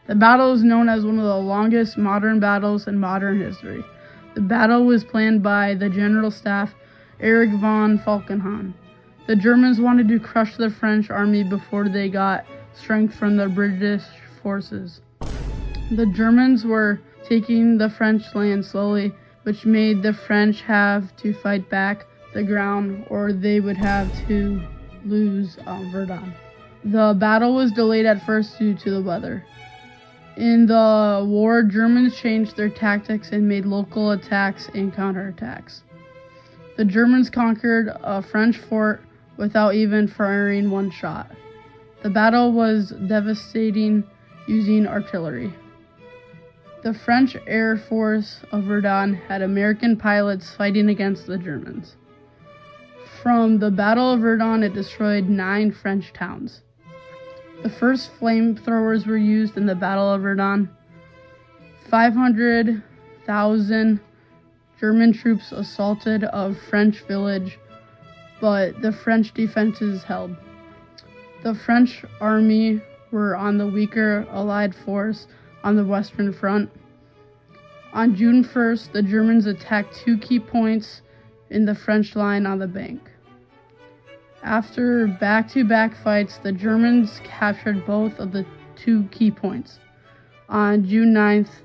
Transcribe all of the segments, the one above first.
The battle is known as one of the longest modern battles in modern history. The battle was planned by the General Staff Erich von Falkenhayn. The Germans wanted to crush the French army before they got strength from the British forces. The Germans were taking the French land slowly, which made the French have to fight back the ground or they would have to lose Verdun. The battle was delayed at first due to the weather. In the war, Germans changed their tactics and made local attacks and counterattacks. The Germans conquered a French fort without even firing one shot. The battle was devastating using artillery. The French Air Force of Verdun had American pilots fighting against the Germans. From the Battle of Verdun, it destroyed 9 French towns. The first flamethrowers were used in the Battle of Verdun. 500,000 German troops assaulted a French village, but the French defenses held. The French army were on the weaker Allied force on the Western Front. On June 1st, the Germans attacked 2 key points in the French line on the bank. After back-to-back fights, the Germans captured both of the 2 key points on June 9th,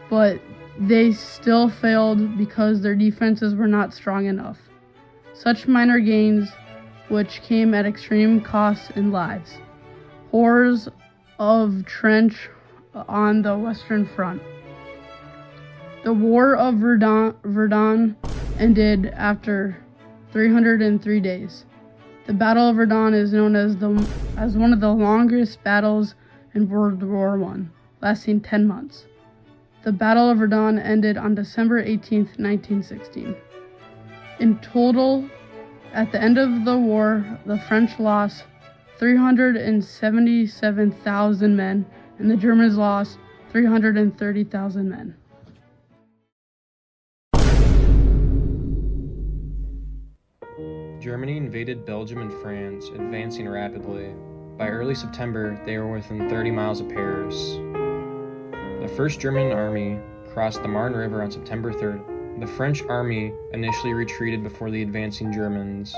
but they still failed because their defenses were not strong enough. Such minor gains, which came at extreme costs in lives. Horrors of trench on the Western Front. The War of Verdun ended after 303 days. The Battle of Verdun is known as one of the longest battles in World War I, lasting 10 months. The Battle of Verdun ended on December 18, 1916. In total, at the end of the war, the French lost 377,000 men, and the Germans lost 330,000 men. Germany invaded Belgium and France, advancing rapidly. By early September, they were within 30 miles of Paris. The First German Army crossed the Marne River on September 3rd. The French army initially retreated before the advancing Germans.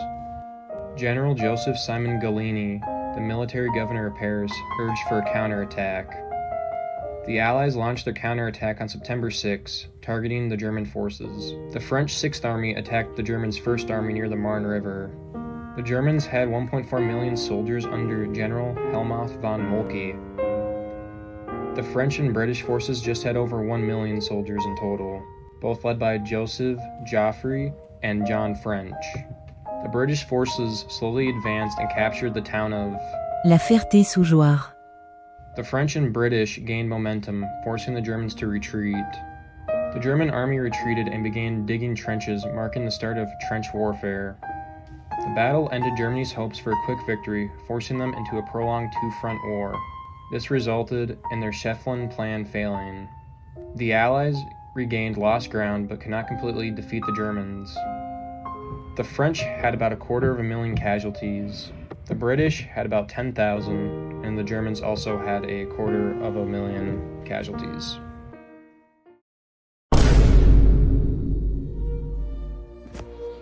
General Joseph Simon Gallieni, the military governor of Paris, urged for a counterattack. The Allies launched their counterattack on September 6, targeting the German forces. The French 6th Army attacked the Germans' 1st Army near the Marne River. The Germans had 1.4 million soldiers under General Helmuth von Moltke. The French and British forces just had over 1 million soldiers in total, both led by Joseph Joffre and John French. The British forces slowly advanced and captured the town of La Ferté-sous-Jouarre. The French and British gained momentum, forcing the Germans to retreat. The German army retreated and began digging trenches, marking the start of trench warfare. The battle ended Germany's hopes for a quick victory, forcing them into a prolonged 2-front war. This resulted in their Schefflin plan failing. The Allies regained lost ground but could not completely defeat the Germans. The French had about 250,000 casualties. The British had about 10,000, and the Germans also had 250,000 casualties.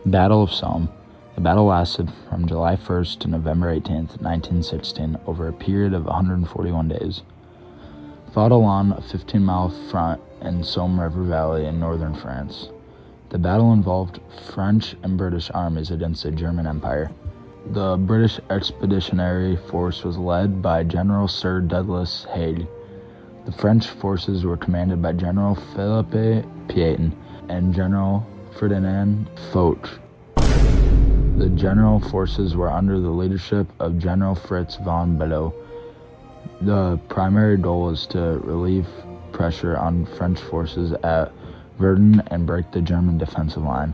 Battle of Somme. The battle lasted from July 1st to November 18th, 1916, over a period of 141 days. Fought along a 15-mile front in Somme River Valley in northern France. The battle involved French and British armies against the German Empire. The British Expeditionary Force was led by General Sir Douglas Haig. The French forces were commanded by General Philippe Pétain and General Ferdinand Foch. The general forces were under the leadership of General Fritz von Below. The primary goal was to relieve pressure on French forces at Verdun and break the German defensive line.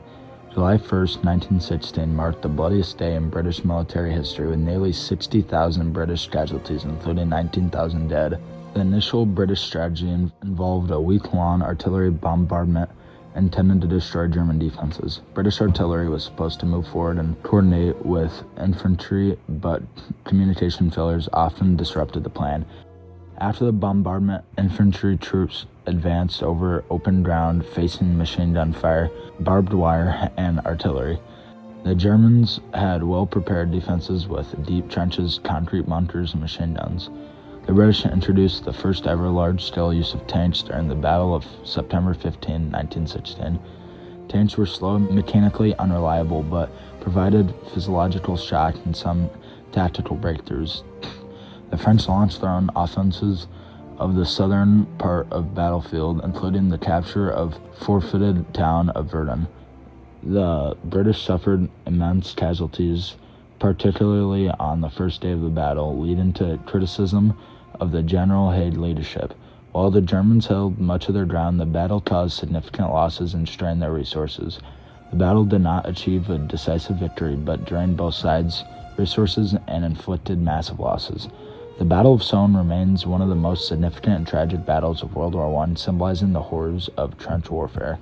July 1st, 1916 marked the bloodiest day in British military history with nearly 60,000 British casualties, including 19,000 dead. The initial British strategy involved a week-long artillery bombardment intended to destroy German defenses. British artillery was supposed to move forward and coordinate with infantry, but communication failures often disrupted the plan. After the bombardment, infantry troops advanced over open ground facing machine gun fire, barbed wire, and artillery. The Germans had well-prepared defenses with deep trenches, concrete bunkers, and machine guns. The British introduced the first ever large-scale use of tanks during the Battle of September 15, 1916. Tanks were slow and mechanically unreliable, but provided physiological shock and some tactical breakthroughs. The French launched their own offenses of the southern part of the battlefield, including the capture of fortified town of Verdun. The British suffered immense casualties, particularly on the first day of the battle, leading to criticism of the General Haig leadership. While the Germans held much of their ground, the battle caused significant losses and strained their resources. The battle did not achieve a decisive victory, but drained both sides' resources and inflicted massive losses. The Battle of Somme remains one of the most significant and tragic battles of World War I, symbolizing the horrors of trench warfare.